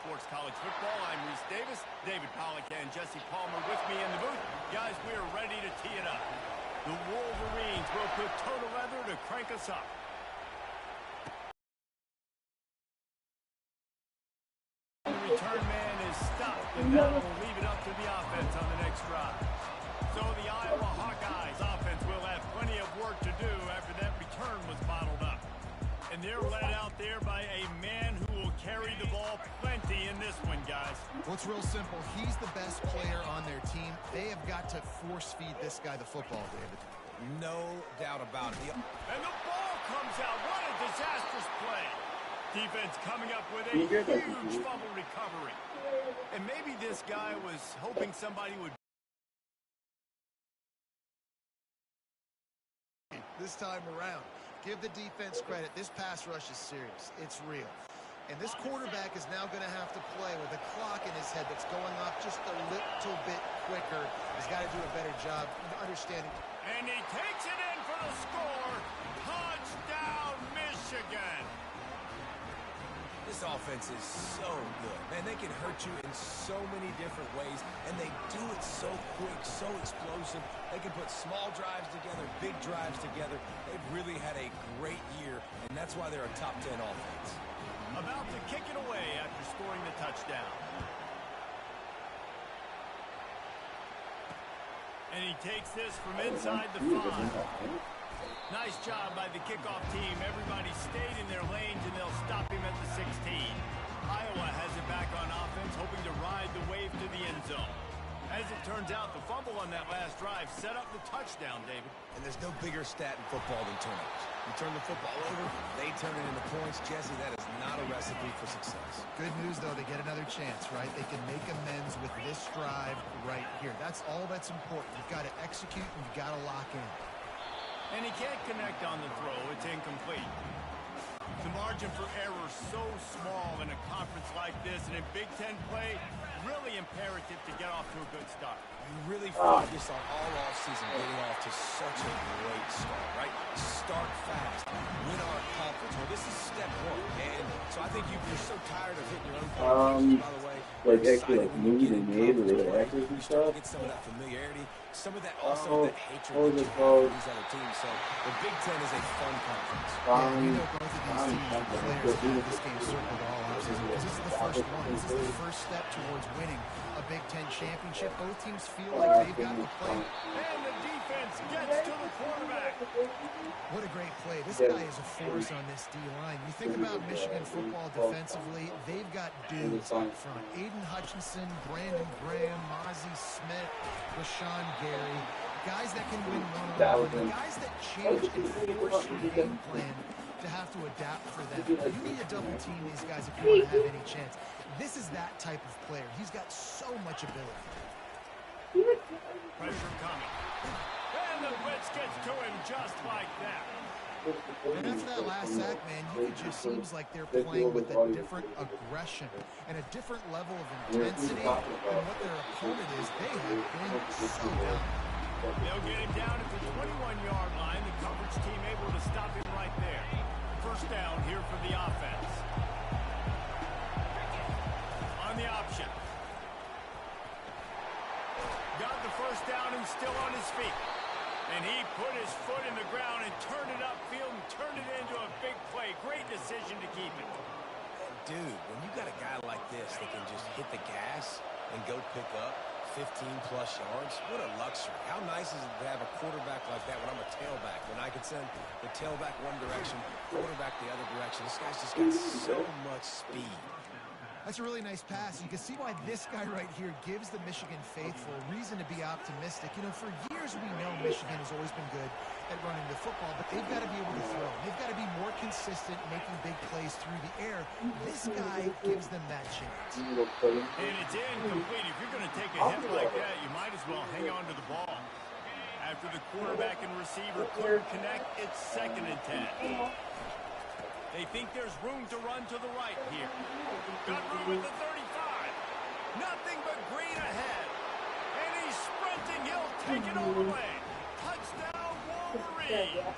Sports College Football. I'm Reese Davis, David Pollack, and Jesse Palmer with me in the booth. Guys, we are ready to tee it up. The Wolverines will put total leather to crank us up. The return man is stopped, and that will leave it up to the offense on the next drive. So the Iowa Hawkeyes offense will have plenty of work to do after that return was bottled up. And they're led out there by a man who will carry the ball plenty in this one, guys. Well, it's real simple. He's the best player on their team. They have got to force-feed this guy the football, David. No doubt about it. And the ball comes out. What a disastrous play. Defense coming up with a huge fumble recovery. And maybe this guy was hoping somebody would. This time around, give the defense credit. This pass rush is serious. It's real. And this quarterback is now going to have to play with a clock in his head that's going off just a little bit quicker. He's got to do a better job understanding. And he takes it in for the score. Touchdown, Michigan. This offense is so good. Man, they can hurt you in so many different ways, and they do it so quick, so explosive. They can put small drives together, big drives together. They've really had a great year, and that's why they're a top 10 offense. About to kick it away after scoring the touchdown. And he takes this from inside the 5. Nice job by the kickoff team. Everybody stayed in their lanes, and they'll stop him at the 16. Iowa has it back on offense, hoping to ride the wave to the end zone. As it turns out, the fumble on that last drive set up the touchdown, David. And there's no bigger stat in football than turnovers. You turn the football over, they turn it into points. Jesse, that is not a recipe for success. Good news, though, they get another chance, right? They can make amends with this drive right here. That's all that's important. You've got to execute, and you've got to lock in. And he can't connect on the throw. It's incomplete. The margin for error so small in a conference like this, and in Big Ten play, really imperative to get off to a good start. You really focus on all offseason getting off to such a great start, right? Start fast, win our conference. Well, this is step 1, and so I think you're so tired of hitting your own qualifications, by the way. Like actually like movies and made with the actors and stuff. Get some of that familiarity, some of that also that hatred that you have for these other teams. So the Big Ten is a fun conference. Yeah, you know both of these teams, players have this game circled all offseason because this is the first one. This is the first step towards winning a Big Ten championship. Both teams feel like they've got the play. And the defense gets to the quarterback. What a great play. This guy is a force on this D-line. You think about Michigan football defensively, they've got dudes up front. Aiden Hutchinson, Brandon Graham, Mozzie Smith, Rashawn Gary. Guys that can win one-on-one. Guys that change and force your game plan to have to adapt for them. You need to double team these guys if you want to have any chance. This is that type of player. He's got so much ability. Pressure coming. And the blitz gets to him just like that. And after that last sack, man, it just seems like they're playing with a different aggression and a different level of intensity than what their opponent is. They have been so down. They'll get him down at the 21-yard line. The coverage team able to stop him right there. First down here for the offense. On the option. Got the first down and still on his feet. And he put his foot in the ground and turned it upfield and turned it into a big play. Great decision to keep it. Dude, when you got a guy like this that can just hit the gas and go pick up 15-plus yards, what a luxury. How nice is it to have a quarterback like that when I'm a tailback, when I can send the tailback one direction, quarterback the other direction. This guy's just got so much speed. That's a really nice pass. You can see why this guy right here gives the Michigan faithful reason to be optimistic. You know, for years we know Michigan has always been good at running the football, but they've got to be able to throw. They've got to be more consistent making big plays through the air. This guy gives them that chance. And it's incomplete. If you're going to take a hit like that, you might as well hang on to the ball. After the quarterback and receiver couldn't connect, it's 2nd and 10. They think there's room to run to the right here. Got room at the 35. Nothing but green ahead. And he's sprinting. He'll take it all the way. Touchdown, Wolverines.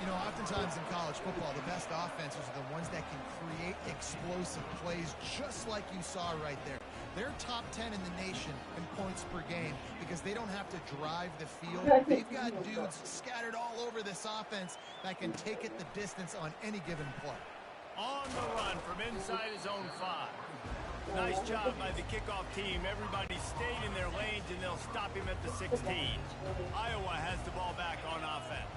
You know, oftentimes in college football, the best offenses are the ones that can create explosive plays, just like you saw right there. They're top 10 in the nation in points per game because they don't have to drive the field. They've got dudes scattered all over this offense that can take it the distance on any given play. On the run from inside his own 5. Nice job by the kickoff team. Everybody stayed in their lanes, and they'll stop him at the 16. Iowa has the ball back on offense.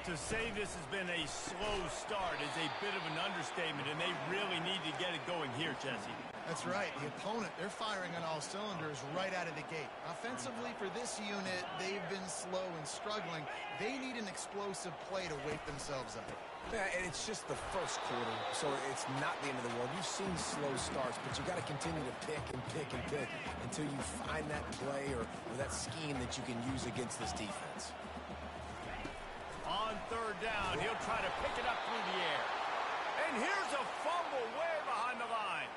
To say this has been a slow start is a bit of an understatement, and they really need to get it going here, Jesse. That's right. The opponent, they're firing on all cylinders right out of the gate. Offensively, for this unit, they've been slow and struggling. They need an explosive play to wake themselves up. Yeah, and it's just the first quarter, so it's not the end of the world. You've seen slow starts, but you got to continue to pick and pick and pick until you find that play or that scheme that you can use against this defense. On third down, he'll try to pick it up through the air. And here's a fumble way behind the line.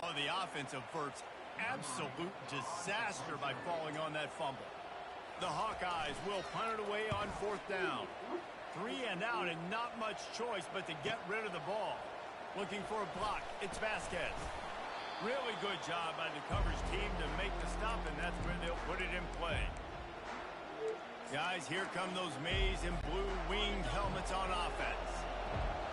Oh, the offense averts absolute disaster by falling on that fumble. The Hawkeyes will punt it away on fourth down. 3 and out, and not much choice but to get rid of the ball. Looking for a block. It's Vasquez. Really good job by the coverage team to make the stop, and that's where they'll put it in play. Guys, here come those maize and blue winged helmets on offense.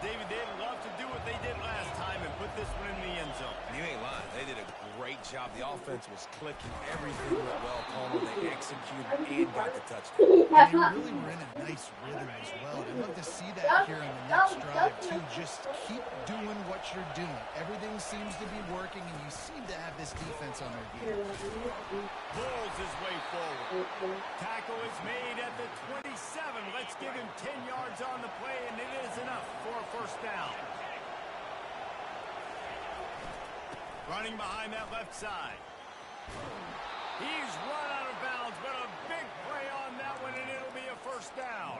David, they'd love to do what they did last time and put this one in the end zone. You ain't lying. They did a great job. The offense was clicking. Everything went well, Palmer. They executed and got the touchdown. And they really were in a nice rhythm as well. I'd love to see that here in the next drive, too. Just keep doing what you're doing. Everything seems to be working, and you seem to have this defense on their heels. Pulls his way forward. Tackle is made at the 27. Let's give him 10 yards on the play, and it is enough for a first down. Running behind that left side. He's run out of bounds, but a big play on that one, and it'll be a first down.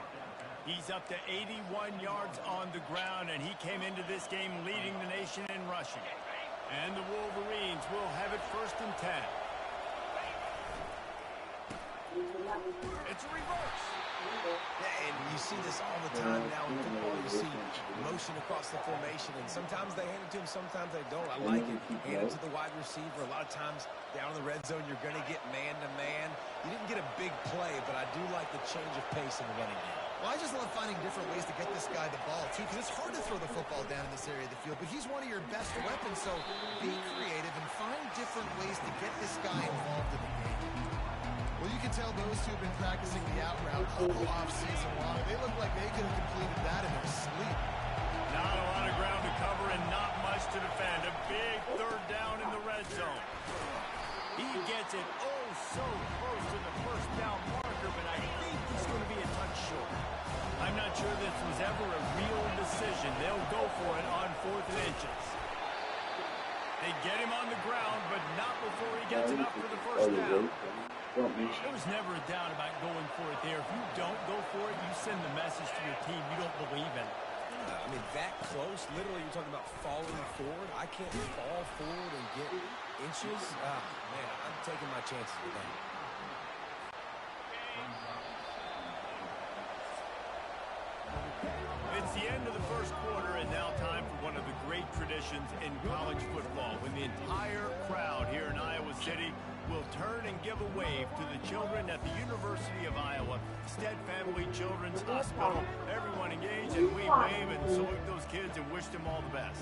He's up to 81 yards on the ground, and he came into this game leading the nation in rushing. And the Wolverines will have it first and 10. It's a reverse. Yeah, and you see this all the time now in football. You see motion across the formation, and sometimes they hand it to him, sometimes they don't. I like it. Hand it to the wide receiver. A lot of times down in the red zone, you're going to get man-to-man. You didn't get a big play, but I do like the change of pace in the running game. Well, I just love finding different ways to get this guy the ball, too, because it's hard to throw the football down in this area of the field, but he's one of your best weapons, so be creative and find different ways to get this guy involved in the game. Well, you can tell those two have been practicing the out route all off-season long. They look like they could have completed that in their sleep. Not a lot of ground to cover and not much to defend. A big third down in the red zone. He gets it so close to the first down marker, but I think he's going to be a touch short. I'm not sure this was ever a real decision. They'll go for it on 4th and inches. They get him on the ground, but not before he gets it up for the first down. There was never a doubt about going for it there. If you don't go for it, you send the message to your team you don't believe in it. I mean, that close, literally you're talking about falling forward. I can't fall forward and get inches. Man, I'm taking my chances with that. It's the end of the first quarter, and now time for one of the great traditions in college football, when the entire crowd here in Iowa City will turn and give a wave to the children at the University of Iowa, Stead Family Children's Hospital. Everyone engaged, and we wave and salute those kids and wish them all the best.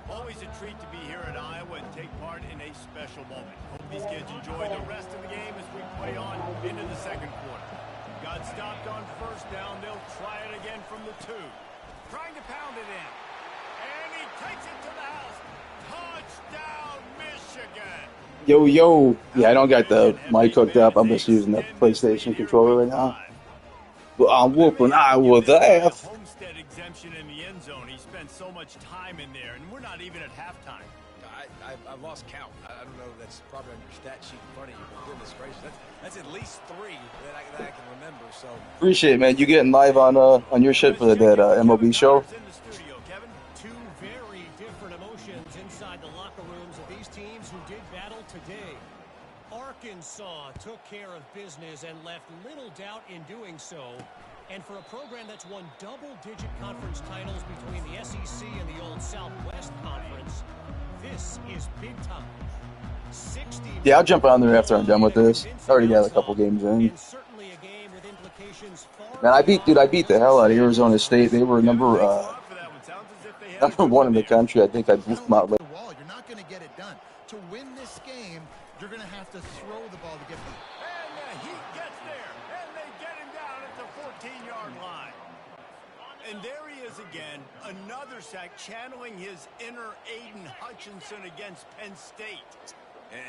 Always a treat to be here at Iowa and take part in a special moment. Hope these kids enjoy the rest of the game as we play on into the second quarter. Got stopped on first down. They'll try it again from the 2. Trying to pound it in. And he takes it to the house. Touchdown, Michigan. Yo. Yeah, I don't got the mic hooked up. I'm just using the PlayStation controller right now. But I'm whooping Iowa's ass. Homestead exemption in the end zone. He spent so much time in there, and we're not even at halftime. I've lost count. I don't know. That's probably on your stat sheet in front of you. But goodness gracious, that's at least 3 that I can remember. So Appreciate it, man. You getting live on your shit for that MLB show? Two very different emotions inside the locker rooms of these teams who did battle today. Arkansas took care of business and left little doubt in doing so. And for a program that's won double-digit conference titles between the SEC and the old Southwest Conference, this is big time. 60 Yeah, I'll jump on there after I'm done with this. I already got a couple games in. and certainly a game with implications far Man, I beat the hell out of Arizona State. They were number one in the country. I think I blew them out. You're not going to get it done. To win this game, you're going to have to throw the ball to get the... And he gets there, and they get him down at the 14-yard line. And there he is again, another sack, channeling his inner Aiden Hutchinson against Penn State.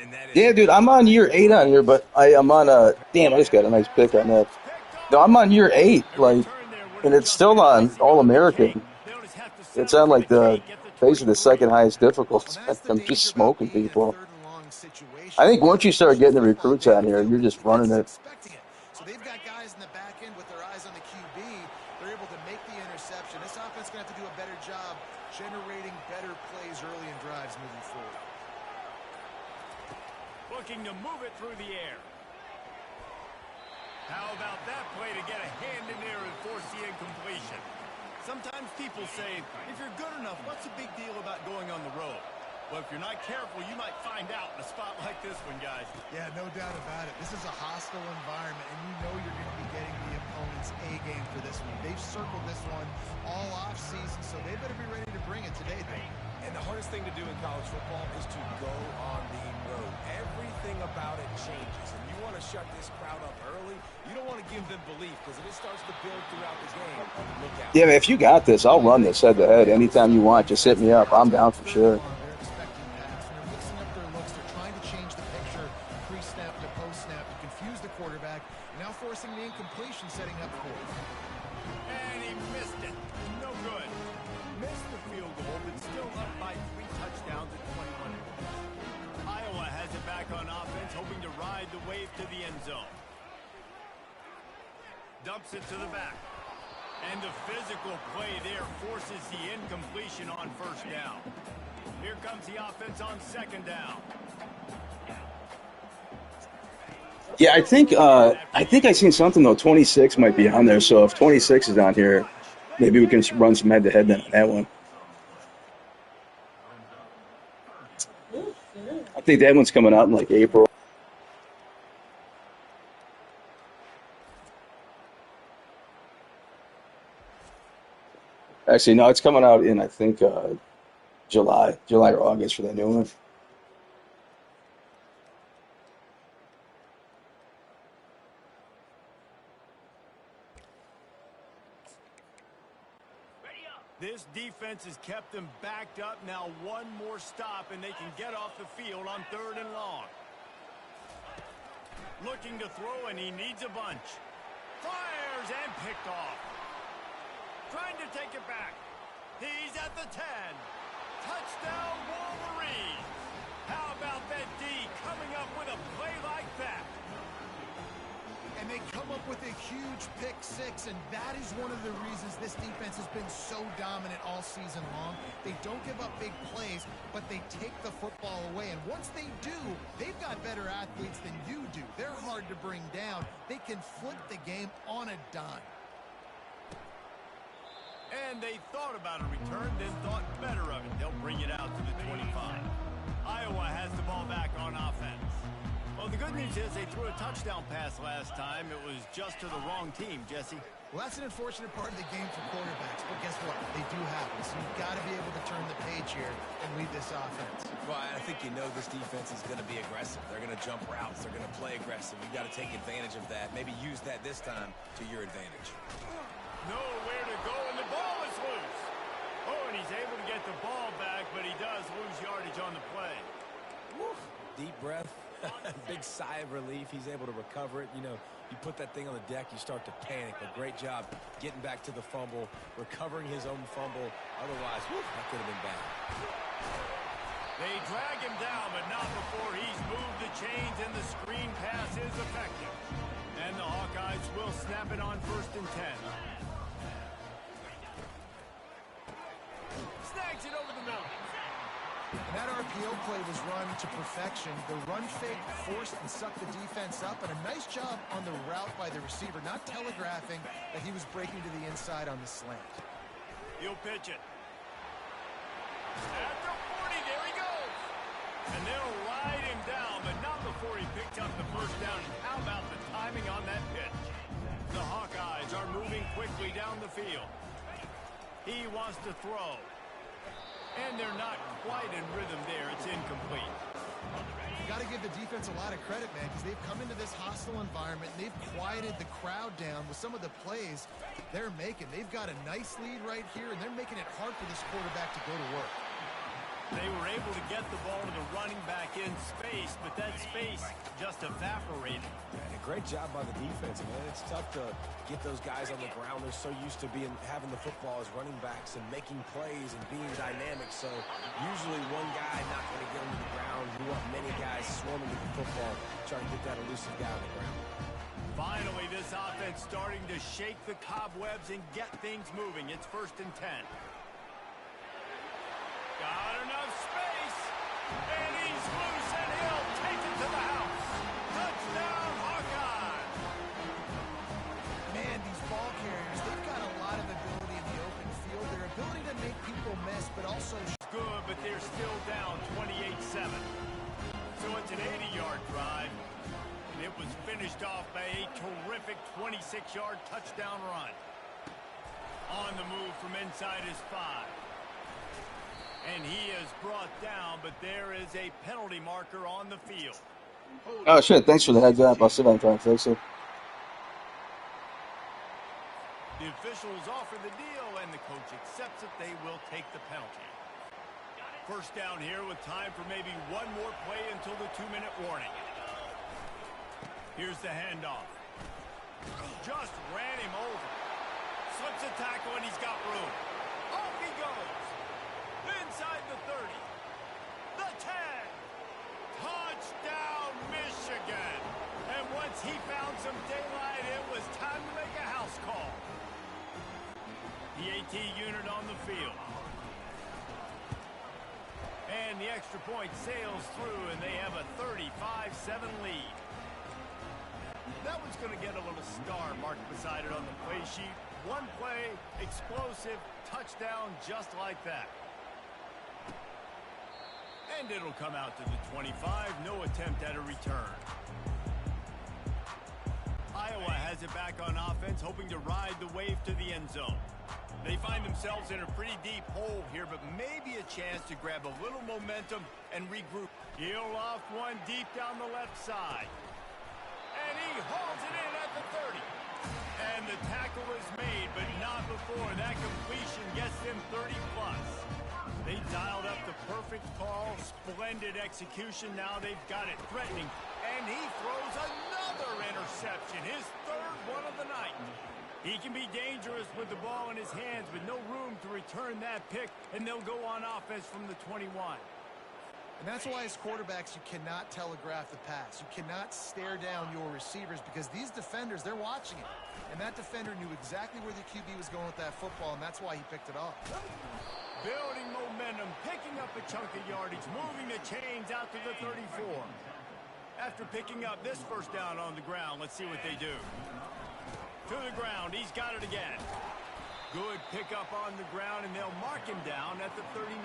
And that is Yeah, dude, I'm on year 8 on here, but I'm on damn, I just got a nice pick on that. No, I'm on year 8, like, and it's still on All-American. It's on like the basically the second highest difficulty. I'm just smoking people. I think once you start getting the recruits on here, you're just running it. So they've got guys in the back end with their eyes on the QB. They're able to make the interception. This offense is going to have to do a better job generating better plays early in drives moving forward. Looking to move it through the air. How about that play to get a hand in there and force the incompletion? Sometimes people say, if you're good enough, what's the big deal about going on the road? Well, if you're not careful, you might find out in a spot like this one, guys. Yeah, no doubt about it. This is a hostile environment, and you know you're going to be getting the opponent's A game for this one. They've circled this one all off-season, so they better be ready to bring it today, though. And the hardest thing to do in college football is to go on the road. Everything about it changes, and you want to shut this crowd up early. You don't want to give them belief, because if it starts to build throughout the game, look out. Yeah, man, if you got this, I'll run this head-to-head anytime you want. Just hit me up. I'm down for sure. They're expecting pass, and they're mixing up their looks. They're trying to change the picture pre-snap to post-snap to confuse the quarterback, now forcing the incompletion, setting up for it. And he missed it. No good. Missed the field goal, but still up by 3 touchdowns at 21. Iowa has it back on offense, hoping to ride the wave to the end zone. Dumps it to the back. And the physical play there forces the incompletion on first down. Here comes the offense on second down. Yeah, I think I seen something though. 26 might be on there. So if 26 is on here, maybe we can run some head-to-head then on that one. I think that one's coming out in like April. Actually, no, it's coming out in I think July or August for that new one. This defense has kept them backed up. Now one more stop, and they can get off the field on 3rd and long. Looking to throw, and he needs a bunch. Fires and picked off. Trying to take it back. He's at the 10. Touchdown, Wolverines. How about that D coming up with a play like that? And they come up with a huge pick 6, and that is one of the reasons this defense has been so dominant all season long. They don't give up big plays, but they take the football away. And once they do, they've got better athletes than you do. They're hard to bring down. They can flip the game on a dime. And they thought about a return, then thought better of it. They'll bring it out to the 25. Iowa has the ball back on offense. Well, the good news is they threw a touchdown pass last time. It was just to the wrong team, Jesse. Well, that's an unfortunate part of the game for quarterbacks, but guess what? They do happen, so you've got to be able to turn the page here and lead this offense. Well, I think you know this defense is going to be aggressive. They're going to jump routes. They're going to play aggressive. You've got to take advantage of that. Maybe use that this time to your advantage. Nowhere to go, and the ball is loose. Oh, and he's able to get the ball back, but he does lose yardage on the play. Woo. Deep breath. Big sigh of relief. He's able to recover it. You know, you put that thing on the deck, you start to panic. But great job getting back to the fumble, recovering his own fumble. Otherwise, whew, that could have been bad. They drag him down, but not before he's moved the chains, and the screen pass is effective. And the Hawkeyes will snap it on 1st and 10. Snags it over the middle. And That RPO play was run to perfection. The run fake forced and sucked the defense up, and a nice job on the route by the receiver, not telegraphing that he was breaking to the inside on the slant. He'll pitch it. At the 40, there he goes. And they'll ride him down, but not before he picked up the first down. And how about the timing on that pitch? The Hawkeyes are moving quickly down the field. He wants to throw. And they're not quite in rhythm there. It's incomplete. You got to give the defense a lot of credit, man, because they've come into this hostile environment, and they've quieted the crowd down with some of the plays they're making. They've got a nice lead right here, and they're making it hard for this quarterback to go to work. They were able to get the ball to the running back in space, but that space just evaporated. And a great job by the defense, man. It's tough to get those guys on the ground. They're so used to having the football as running backs and making plays and being dynamic. So usually one guy not going to get them to the ground. You want many guys swarming to the football, trying to get that elusive guy on the ground. Finally, this offense starting to shake the cobwebs and get things moving. It's 1st and 10. Got enough space, and he's loose, and he'll take it to the house. Touchdown, Hawkeye! Man, these ball carriers, they've got a lot of ability in the open field. Their ability to make people miss, but also good, but they're still down 28-7. So it's an 80-yard drive, and it was finished off by a terrific 26-yard touchdown run. On the move from inside his 5. And he is brought down, but there is a penalty marker on the field. Oh, shit. Thanks for the heads up. I'll sit down and try and fix it. The officials offer the deal, and the coach accepts it. They will take the penalty. First down here with time for maybe one more play until the 2-minute warning. Here's the handoff. Just ran him over. Slips a tackle, and he's got room. Off he goes. Inside the 30. The 10. Touchdown, Michigan. And once he found some daylight, it was time to make a house call. The AT unit on the field. And the extra point sails through, and they have a 35-7 lead. That one's going to get a little star marked beside it on the play sheet. One play, explosive, touchdown just like that. And it'll come out to the 25. No attempt at a return. Iowa has it back on offense, hoping to ride the wave to the end zone. They find themselves in a pretty deep hole here, but maybe a chance to grab a little momentum and regroup. He'll off one deep down the left side. And he hauls it in at the 30. And the tackle is made, but not before that completion gets them 30-plus. They dialed up the perfect call, splendid execution. Now they've got it threatening. And he throws another interception, his 3rd one of the night. He can be dangerous with the ball in his hands, but no room to return that pick, and they'll go on offense from the 21. And that's why as quarterbacks you cannot telegraph the pass. You cannot stare down your receivers because these defenders, they're watching it. And that defender knew exactly where the QB was going with that football, and that's why he picked it off. Building momentum, picking up a chunk of yardage, moving the chains out to the 34. After picking up this first down on the ground, let's see what they do. To the ground, he's got it again. Good pickup on the ground, and they'll mark him down at the 39.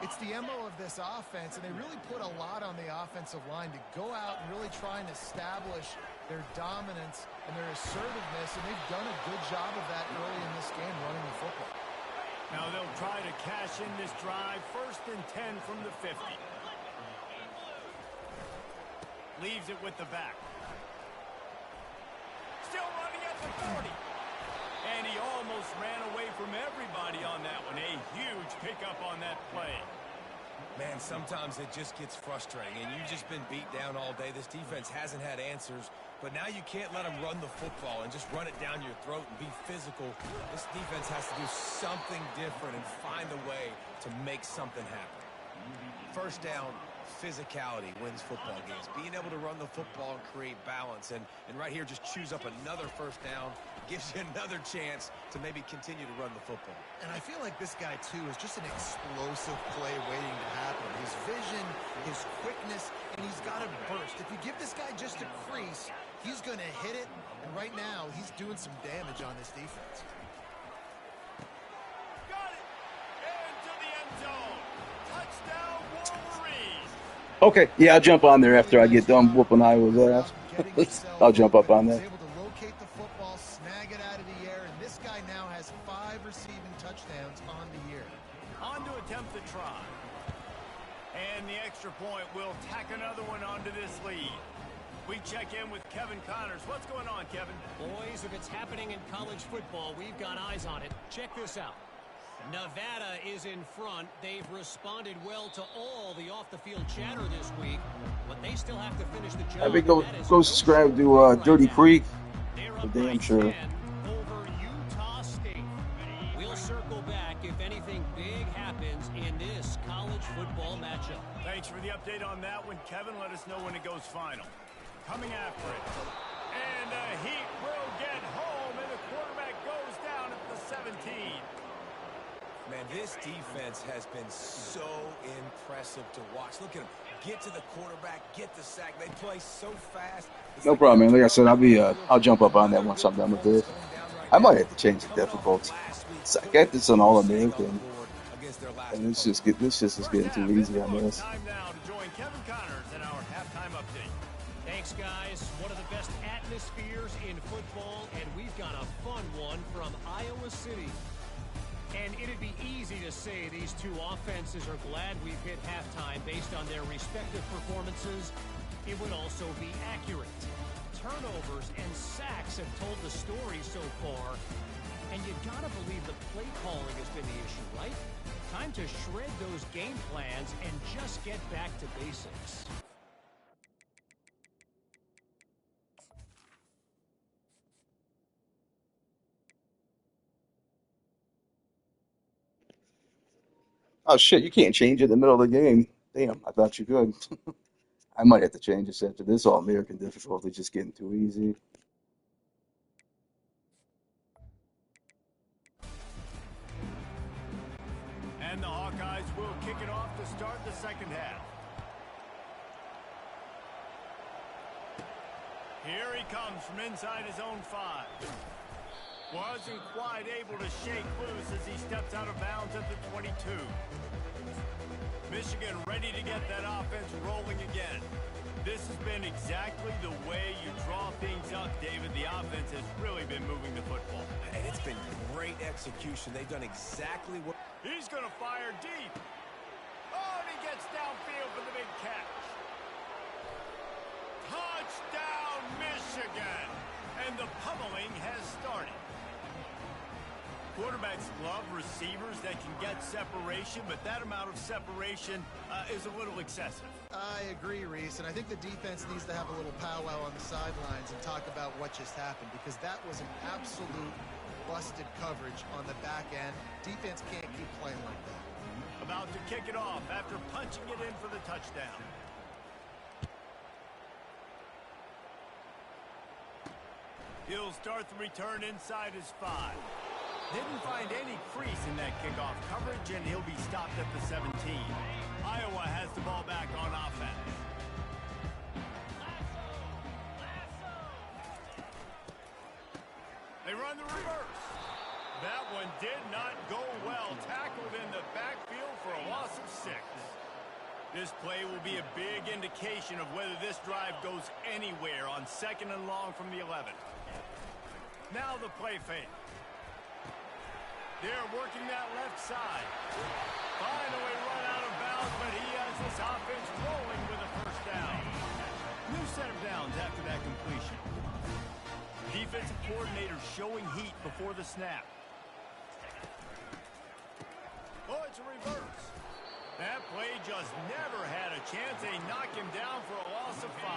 It's the MO of this offense, and they really put a lot on the offensive line to go out and really try and establish their dominance and their assertiveness, and they've done a good job of that early in this game running the football. Now they'll try to cash in this drive. 1st and 10 from the 50. Leaves it with the back. Still running at the 40. And he almost ran away from everybody on that one. A huge pickup on that play. Man, sometimes it just gets frustrating, and you've just been beat down all day. This defense hasn't had answers, but now you can't let them run the football and just run it down your throat and be physical. This defense has to do something different and find a way to make something happen. First down, physicality wins football games. Being able to run the football and create balance. And right here, just choose up another first down. Gives you another chance to maybe continue to run the football. And I feel like this guy, too, is just an explosive play waiting to happen. His vision, his quickness, and he's got a burst. If you give this guy just a crease, he's going to hit it. And right now, he's doing some damage on this defense. Got it! Into the end zone. Touchdown, Wolverines! Okay, yeah, I'll jump on there after I get done whooping Iowa's ass. I'll jump up on that. Touchdowns on the year. On to attempt the try. And the extra point will tack another one onto this lead. We check in with Kevin Connors. What's going on, Kevin? Boys, if it's happening in college football, we've got eyes on it. Check this out. Nevada is in front. They've responded well to all the off-the-field chatter this week, but they still have to finish the job. I think go subscribe to Dirty Creek. For damn sure. Circle back if anything big happens in this college football matchup. Thanks for the update on that one, Kevin. Let us know when it goes final. Coming after it. And the Heat will get home, and the quarterback goes down at the 17. Man, this defense has been so impressive to watch. Look at them. Get to the quarterback, get the sack. They play so fast. No problem, man. Like I said, I'll jump up on that once I'm done with this. I might have to change the difficulty. I get this on All-American, and this just is getting too easy on this. Time now to join Kevin Connors in our halftime update. Thanks, guys. One of the best atmospheres in football, and we've got a fun one from Iowa City. And it'd be easy to say these two offenses are glad we've hit halftime based on their respective performances. It would also be accurate. Turnovers and sacks have told the story so far. And you gotta believe the play calling has been the issue, right? Time to shred those game plans and just get back to basics. Oh shit, you can't change it in the middle of the game. Damn, I thought you could. I might have to change this after this All-American difficulty just getting too easy. And the Hawkeyes will kick it off to start the second half. Here he comes from inside his own 5. Wasn't quite able to shake loose as he steps out of bounds at the 22. Michigan ready to get that offense rolling again. This has been exactly the way you draw things up, David. The offense has really been moving the football. And it's been great execution. They've done exactly what... He's going to fire deep. Oh, and he gets downfield for the big catch. Touchdown, Michigan. And the pummeling has started. Quarterbacks love receivers that can get separation, but that amount of separation is a little excessive. I agree, Reese, and I think the defense needs to have a little powwow on the sidelines and talk about what just happened, because that was an absolute busted coverage on the back end. Defense can't keep playing like that. About to kick it off after punching it in for the touchdown. He'll start the return inside his 5. Didn't find any crease in that kickoff coverage, and he'll be stopped at the 17. Iowa has the ball back on offense. They run the reverse. That one did not go well. Tackled in the backfield for a loss of 6. This play will be a big indication of whether this drive goes anywhere on 2nd and long from the 11. Now the play fake. They're working that left side. Finally run out of bounds, but he has this offense rolling with a first down. New set of downs after that completion. Defensive coordinator showing heat before the snap. Oh, it's a reverse. That play just never had a chance. They knock him down for a loss of 5.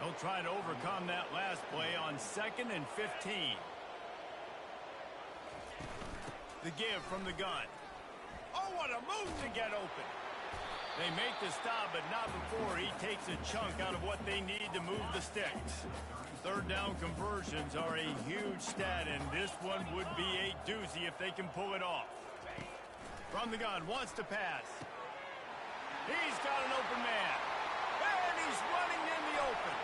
They'll try to overcome that last play on 2nd and 15. The give from the gun. Oh, what a move to get open. They make the stop, but not before he takes a chunk out of what they need to move the sticks. Third down conversions are a huge stat, and this one would be a doozy if they can pull it off. From the gun, wants to pass. He's got an open man. And he's running in the open.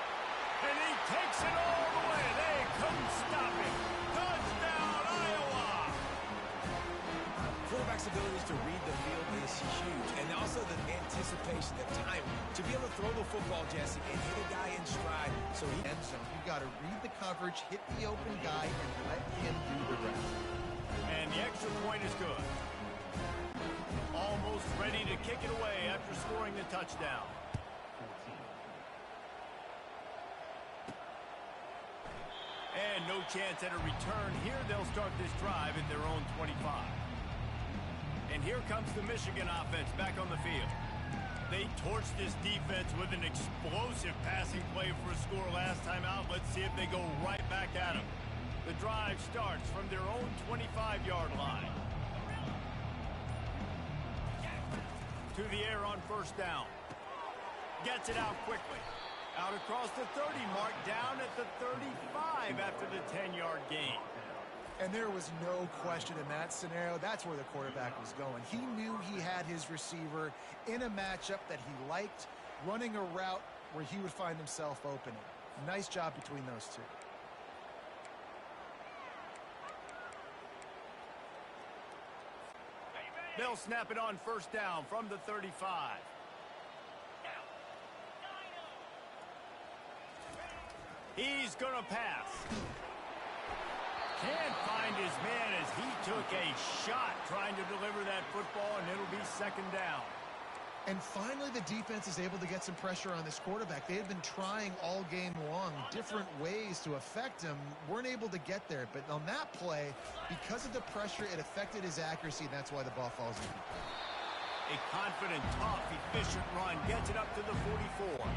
And he takes it all the way. They couldn't stop him. Touchdown, Iowa! Quarterback's abilities to read the field is huge. And also the anticipation, the time to be able to throw the football, Jesse, and hit a guy in stride. So he End zone. You've got to read the coverage, hit the open guy, and let him do the rest. And the extra point is good. Almost ready to kick it away after scoring the touchdown. And no chance at a return. Here they'll start this drive at their own 25. And here comes the Michigan offense back on the field. They torched this defense with an explosive passing play for a score last time out. Let's see if they go right back at them. The drive starts from their own 25-yard line. To the air on first down. Gets it out quickly. Out across the 30 mark, down at the 35 after the 10-yard gain. And there was no question in that scenario. That's where the quarterback was going. He knew he had his receiver in a matchup that he liked, running a route where he would find himself opening. Nice job between those two. They'll snap it on first down from the 35. He's going to pass. Can't find his man as he took a shot trying to deliver that football, and it'll be second down. And finally, the defense is able to get some pressure on this quarterback. They had been trying all game long different ways to affect him. Weren't able to get there. But on that play, because of the pressure, it affected his accuracy, and that's why the ball falls in. A confident, tough, efficient run gets it up to the 44.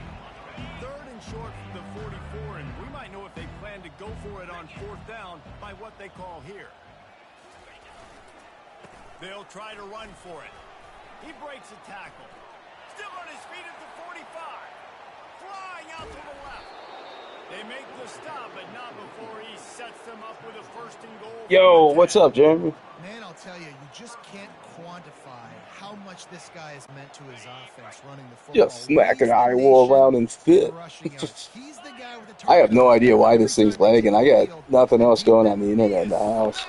Third and short from the 44, and we might know if they plan to go for it on fourth down by what they call here. They'll try to run for it. He breaks a tackle. Still on his feet at the 45. Flying out to the left. They make the stop, but not before he sets them up with a first and goal. Yo, what's up, Jeremy? Man, I'll tell you, you just can't quantify how much this guy has meant to his offense running the football. Just smacking Iowa around in fit. I have no idea why this thing's lagging. I got nothing else going on the internet in the house.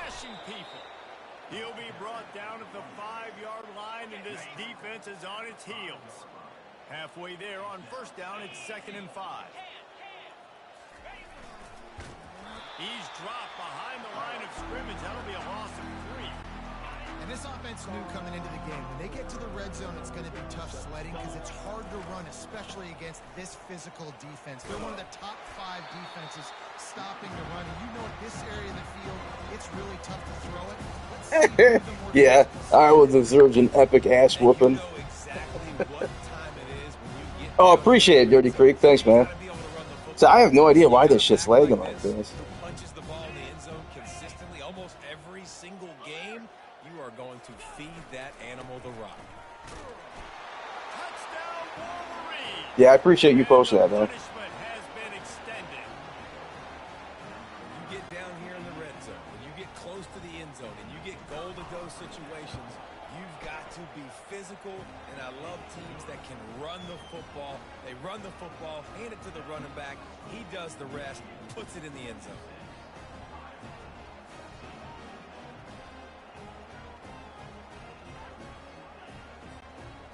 He'll be brought down at the 5-yard line, and this defense is on its heels. Halfway there on first down, it's 2nd and 5. He's dropped behind the line of scrimmage. That'll be a loss of 3. And this offense knew coming into the game, when they get to the red zone, it's going to be tough sledding because it's hard to run, especially against this physical defense. They're one of the top 5 defenses stopping the run. And you know, at this area of the field, it's really tough to throw it. Let's see yeah, Iowa deserves an epic ass whooping. Oh, appreciate it, Dirty Creek. Thanks, man. So I have no idea why this shit's lagging like this. Punches the ball in the end zone consistently almost every single game. You are going to feed that animal the rock. Touchdown, Wolverine. Yeah, I appreciate you posting that, man. Punishment has been extended. You get down here in the red zone, when you get close to the end zone, and you get goal-to-go situations, you've got to be physical, and I love teams that can run the football. They run the football, hand it to the running back. He does the rest, puts it in the end zone.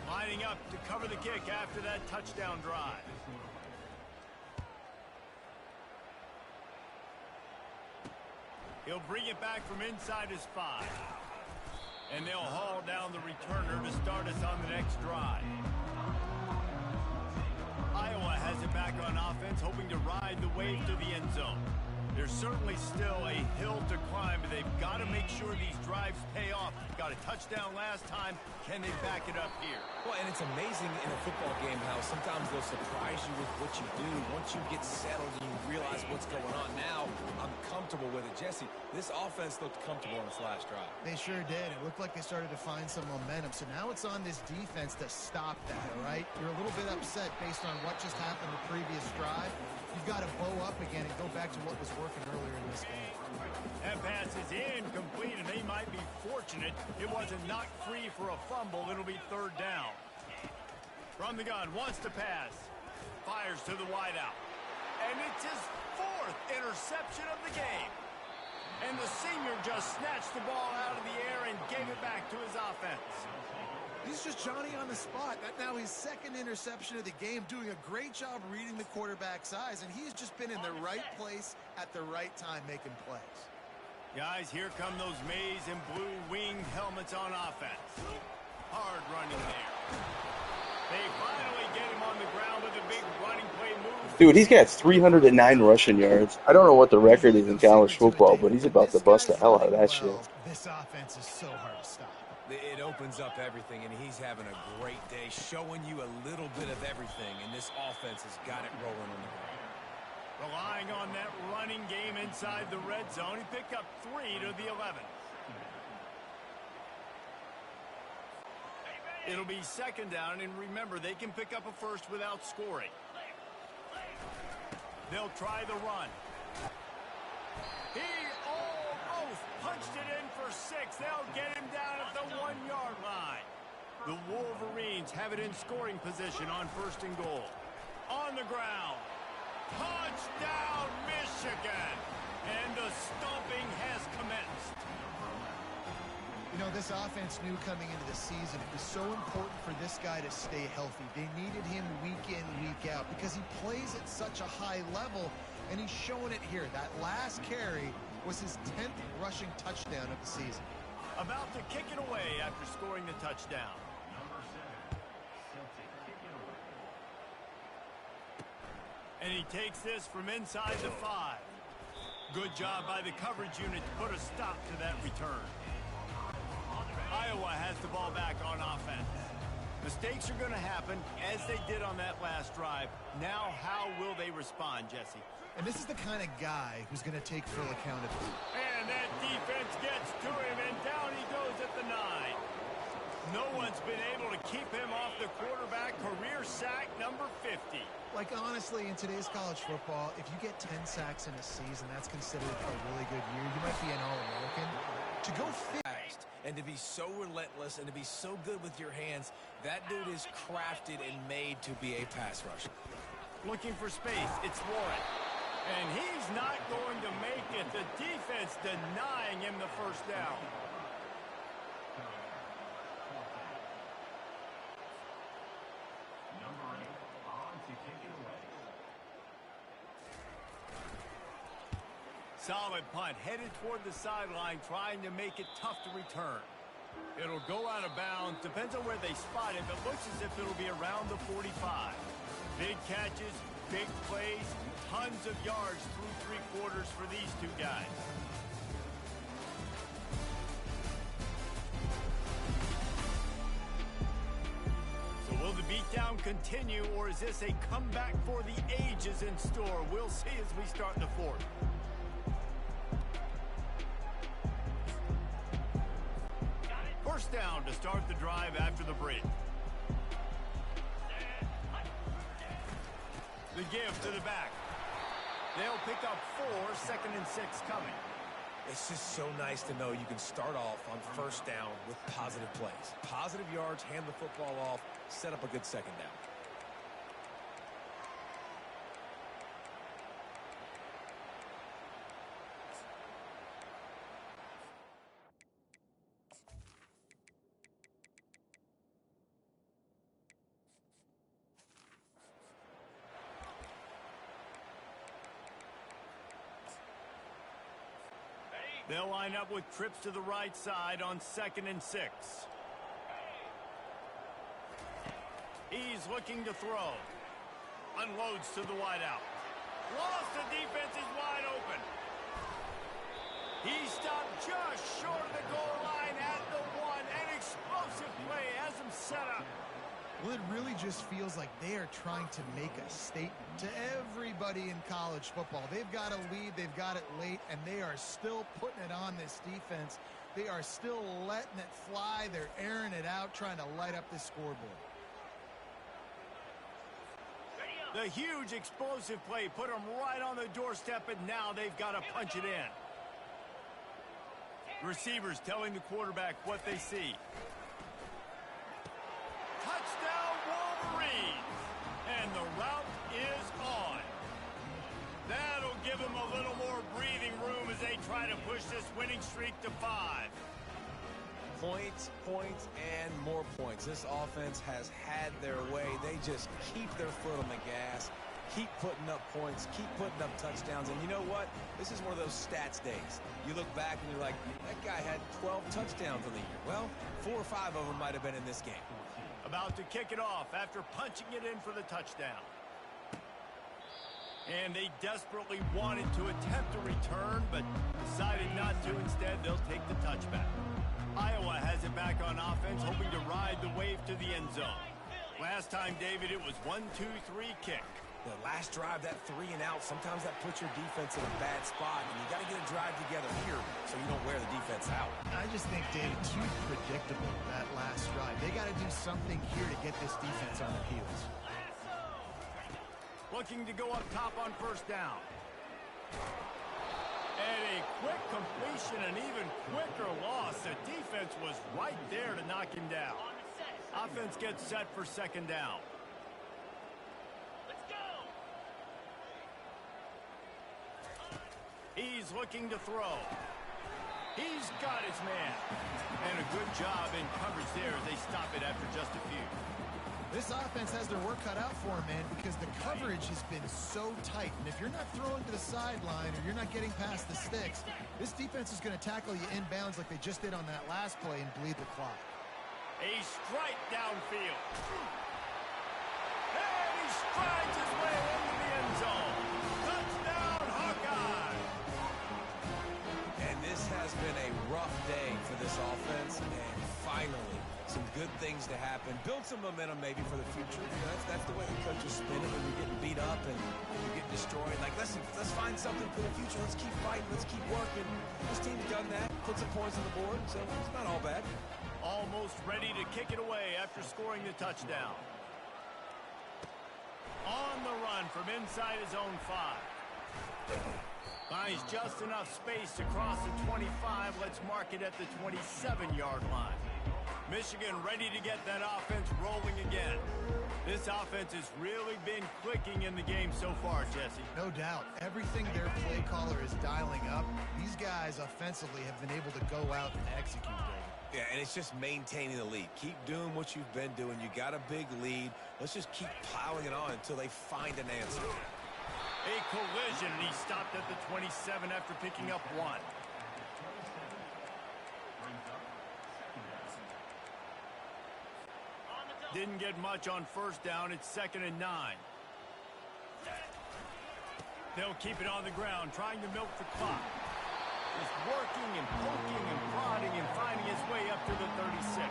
Lining up to cover the kick after that touchdown drive. He'll bring it back from inside his 5. And they'll haul down the returner to start us on the next drive. Iowa has it back on offense, hoping to ride the wave to the end zone. They're there's certainly still a hill to climb, but they've got to make sure these drives pay off. Got a touchdown last time. Can they back it up here? Well, and it's amazing in a football game how sometimes they'll surprise you with what you do. Once you get settled and you realize what's going on, now I'm comfortable with it. Jesse, this offense looked comfortable on its last drive. They sure did. It looked like they started to find some momentum. So now it's on this defense to stop that, all right? You're a little bit upset based on what just happened the previous drive. You've got to bow up again and go back to what was working earlier in this game. That pass is incomplete, and they might be fortunate it wasn't knocked free for a fumble. It'll be third down. From the gun, wants to pass. Fires to the wideout. And it's his fourth interception of the game. And the senior just snatched the ball out of the air and gave it back to his offense. He's just Johnny on the spot. That now his second interception of the game, doing a great job reading the quarterback's eyes, and he's just been in the right place at the right time making plays. Guys, here come those maize and blue winged helmets on offense. Hard running there. They finally get him on the ground with a big running play move. Dude, he's got 309 rushing yards. I don't know what the record is in college football, but he's about to bust the hell out of that shit. This offense is so hard to stop. It opens up everything, and he's having a great day, showing you a little bit of everything, and this offense has got it rolling on the ground. Relying on that running game inside the red zone. He picked up 3 to the 11. It'll be second down, and remember, they can pick up a first without scoring. They'll try the run. He almost punched it in for 6. They'll get him down at the 1-yard line. The Wolverines have it in scoring position on first and goal. On the ground. Touchdown, Michigan. And the stomping has commenced. You know, this offense knew coming into the season it was so important for this guy to stay healthy. They needed him week in, week out because he plays at such a high level, and he's showing it here. That last carry was his 10th rushing touchdown of the season. About to kick it away after scoring the touchdown. And he takes this from inside the 5. Good job by the coverage unit to put a stop to that return. Iowa has the ball back on offense. Mistakes are going to happen, as they did on that last drive. Now, how will they respond, Jesse? And this is the kind of guy who's going to take full accountability. And that defense gets to him, and down he goes at the 9. No one's been able to keep him off the quarterback. Career sack number 50. Like, honestly, in today's college football, if you get 10 sacks in a season, that's considered a really good year. You might be an All-American. To go fast and to be so relentless and to be so good with your hands, that dude is crafted and made to be a pass rusher. Looking for space. It's Warren. And he's not going to make it. The defense denying him the first down. Solid punt, headed toward the sideline, trying to make it tough to return. It'll go out of bounds, depends on where they spot it, but looks as if it'll be around the 45. Big catches, big plays, tons of yards through 3 quarters for these two guys. So will the beatdown continue, or is this a comeback for the ages in store? We'll see as we start the 4th. First down to start the drive after the break. The give to the back. They'll pick up 4, 2nd and 6 coming. It's just so nice to know you can start off on first down with positive plays. Positive yards, hand the football off, set up a good second down. They'll line up with trips to the right side on 2nd and 6. He's looking to throw. Unloads to the wideout. Lost, the defense is wide open. He stopped just short of the goal line at the 1. An explosive play has him set up. Well, it really just feels like they are trying to make a statement to everybody in college football. They've got a lead, they've got it late, and they are still putting it on this defense. They are still letting it fly. They're airing it out, trying to light up the scoreboard. The huge explosive play put them right on the doorstep, and now they've got to punch it in. Receivers telling the quarterback what they see. Touchdown Wolverines! And the route is on. That'll give them a little more breathing room as they try to push this winning streak to 5. Points, points, and more points. This offense has had their way. They just keep their foot on the gas, keep putting up points, keep putting up touchdowns. And you know what? This is one of those stats days. You look back and you're like, that guy had 12 touchdowns in the year. Well, 4 or 5 of them might have been in this game. About to kick it off after punching it in for the touchdown. And they desperately wanted to attempt a return, but decided not to. Instead, they'll take the touchback. Iowa has it back on offense, hoping to ride the wave to the end zone. Last time, David, it was 1-2-3 kick. The last drive, that 3 and out, sometimes that puts your defense in a bad spot, and you got to get a drive together here so you don't wear the defense out. I just think, David, too predictable, that last drive. They got to do something here to get this defense on their heels. Looking to go up top on first down. And a quick completion, an even quicker loss. The defense was right there to knock him down. Offense gets set for second down. He's looking to throw. He's got his man. And a good job in coverage there as they stop it after just a few. This offense has their work cut out for them, man, because the coverage has been so tight. And if you're not throwing to the sideline or you're not getting past the sticks, this defense is going to tackle you inbounds like they just did on that last play and bleed the clock. A strike downfield. And he strides his way into the end zone. Touchdown, Hawkeye! And this has been a rough day for this offense, and finally, some good things to happen. Build some momentum maybe for the future. You know, that's the way the coaches spin it when you're getting beat up and you're getting destroyed. Like, listen, let's find something for the future. Let's keep fighting. Let's keep working. This team's done that. Put some points on the board, so it's not all bad. Almost ready to kick it away after scoring the touchdown. On the run from inside his own 5. Finds just enough space to cross the 25. Let's mark it at the 27-yard line. Michigan ready to get that offense rolling again. This offense has really been clicking in the game so far, Jesse. No doubt. Everything their play caller is dialing up, these guys offensively have been able to go out and execute. Yeah, and it's just maintaining the lead. Keep doing what you've been doing. You got a big lead. Let's just keep plowing it on until they find an answer. A collision, and he stopped at the 27 after picking up 1. Didn't get much on first down. It's 2nd and 9. They'll keep it on the ground, trying to milk the clock. Just working and poking and prodding and finding his way up to the 36.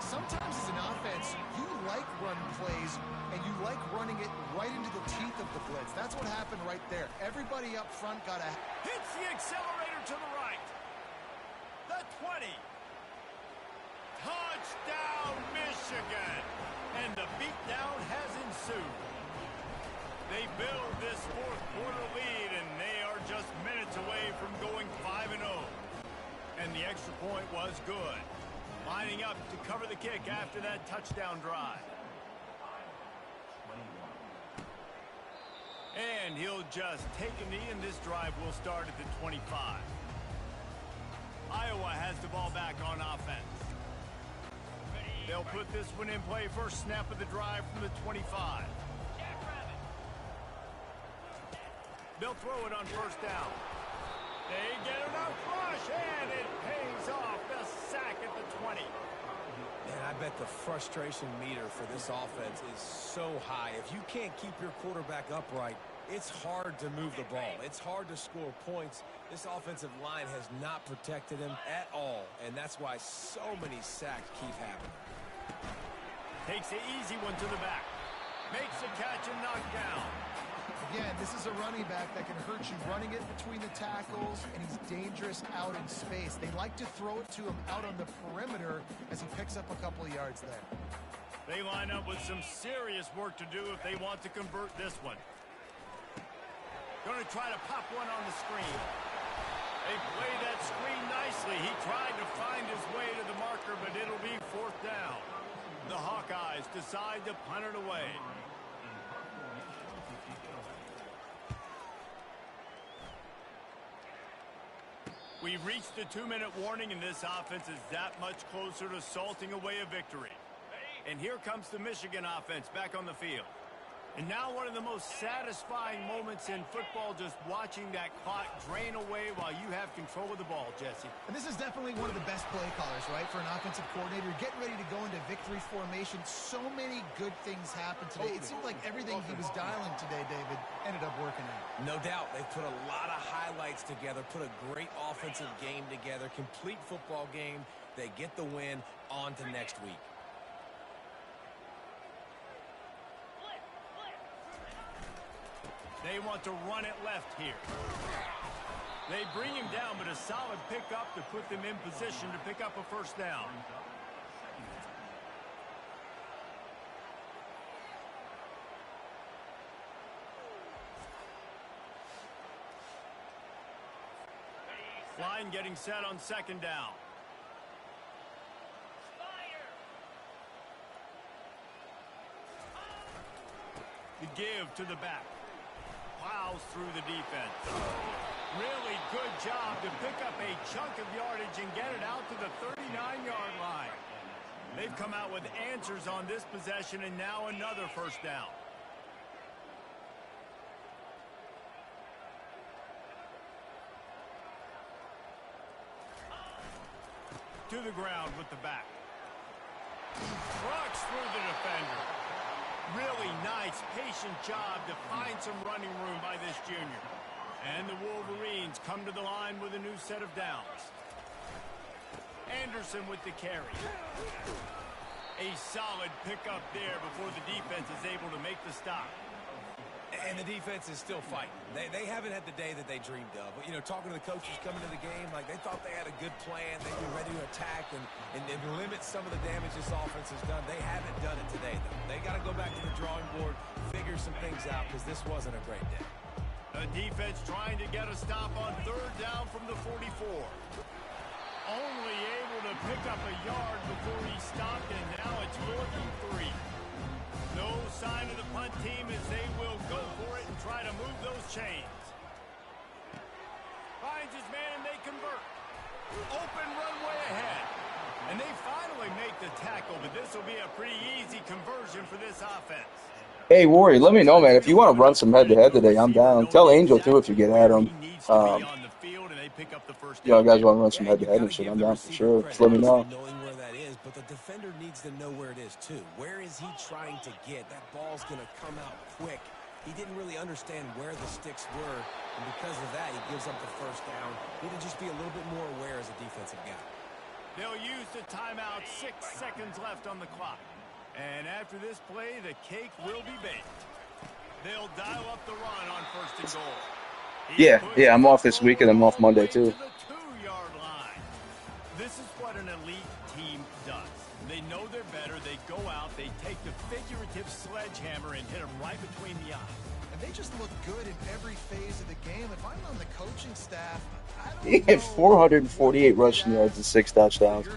Sometimes as an offense, you like run plays, and you like running it right into the teeth of the blitz. That's what happened right there. Everybody up front got a... Hits the accelerator to the right. The 20. Touchdown, Michigan. And the beatdown has ensued. They build this fourth quarter lead, and they are just minutes away from going 5-0. And the extra point was good. Lining up to cover the kick after that touchdown drive. And he'll just take a knee, and this drive will start at the 25. Iowa has the ball back on offense. They'll put this one in play. First snap of the drive from the 25. They'll throw it on first down. They get enough rush, and it pays off. The sack at the 20. And I bet the frustration meter for this offense is so high. If you can't keep your quarterback upright, It's hard to move the ball. It's hard to score points. This offensive line has not protected him at all, and that's why so many sacks keep happening. Takes the easy one to the back. Makes the catch and knocked down. Again, this is a running back that can hurt you running it between the tackles, and he's dangerous out in space. They like to throw it to him out on the perimeter as he picks up a couple of yards there. They line up with some serious work to do if they want to convert this one. Going to try to pop one on the screen. They played that screen nicely. He tried to find his way to the marker, but it'll be 4th down. The Hawkeyes decide to punt it away. We've reached the 2-minute warning, and this offense is that much closer to salting away a victory. And here comes the Michigan offense back on the field. And now one of the most satisfying moments in football, just watching that clock drain away while you have control of the ball, Jesse. And this is definitely one of the best play callers, right, for an offensive coordinator. You're getting ready to go into victory formation. So many good things happened today. It seemed like everything he was dialing today, David, ended up working out. No doubt. They put a lot of highlights together, put a great offensive game together, complete football game. They get the win. On to next week. They want to run it left here. They bring him down, but a solid pickup to put them in position to pick up a 1st down. Line getting set on 2nd down. The give to the back. Plows through the defense. Really good job to pick up a chunk of yardage and get it out to the 39-yard line. They've come out with answers on this possession, and now another 1st down. To the ground with the back. Trucks through the defender. Really nice, patient job to find some running room by this junior. And the Wolverines come to the line with a new set of downs. Anderson with the carry. A solid pickup there before the defense is able to make the stop. And the defense is still fighting. They haven't had the day that they dreamed of. But, you know, talking to the coaches coming to the game, like they thought they had a good plan. They'd be ready to attack and limit some of the damage this offense has done. They haven't done it today, though. They got to go back to the drawing board, figure some things out, because this wasn't a great day. The defense trying to get a stop on 3rd down from the 44. Only able to pick up a yard before he stopped, and now it's 4th and 3. No sign of the punt team as they will go for it and try to move those chains. Finds his man and they convert. Open runway ahead. And they finally make the tackle, but this will be a pretty easy conversion for this offense. Hey, Warrior, let me know, man. If you want to run some head-to-head today, I'm down. Tell Angel, too, if you get at him. Y'all guys want to run some head-to-head and shit, I'm down for sure. Just let me know. Knowing where that is, but the defender needs to know where it is, too. Where is he trying to get? That ball's going to come out quick. He didn't really understand where the sticks were, and because of that, he gives up the 1st down. He need to just be a little bit more aware as a defensive guy. They'll use the timeout. 6 seconds left on the clock. And after this play, the cake will be baked. They'll dial up the run on 1st and goal. Yeah, I'm off this week and I'm off Monday too. To the 2-yard line. This is what an elite team does. They know they're better. They go out. They take the figurative sledgehammer and hit them right between the eyes. And they just look good in every phase of the game. If I'm on the coaching staff, I don't He had 448 rushing yards and 6 touchdowns.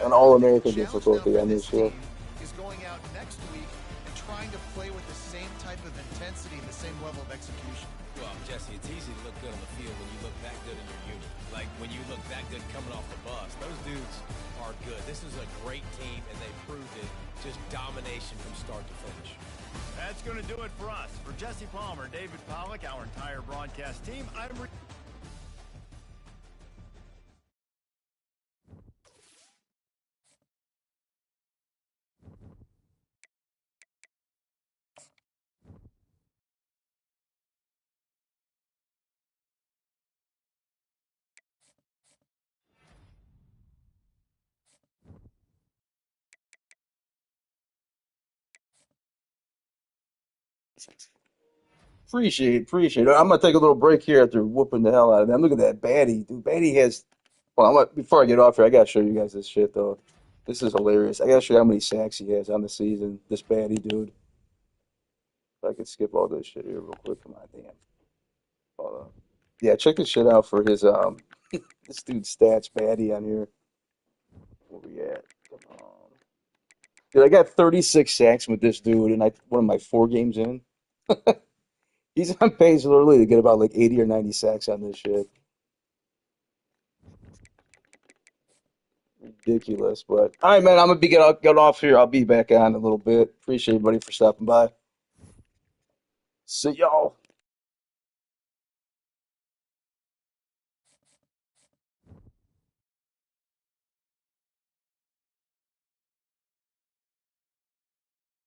An All-American difficulty on this show. Is going out next week and trying to play with the same type of intensity and the same level of execution. Well, Jesse, it's easy to look good on the field when you look that good in your unit. Like when you look that good coming off the bus. Those dudes are good. This is a great team, and they proved it. Just domination from start to finish. That's going to do it for us. For Jesse Palmer, David Pollack, our entire broadcast team, I'm Appreciate it. I'm gonna take a little break here after whooping the hell out of them. Look at that baddie, dude. Baddie has. Well, before I get off here, I gotta show you guys this shit though. This is hilarious. I gotta show you how many sacks he has on the season. This baddie, dude. If I could skip all this shit here real quick. Come on, damn. Hold on. Yeah, check this shit out for his this dude's stats baddie on here. Where we at? Come on. Dude, I got 36 sacks with this dude, and one of my 4 games in. He's on pace literally to get about like 80 or 90 sacks on this shit. Ridiculous, but all right, man. I'm gonna get off here. I'll be back on in a little bit. Appreciate everybody for stopping by. See y'all.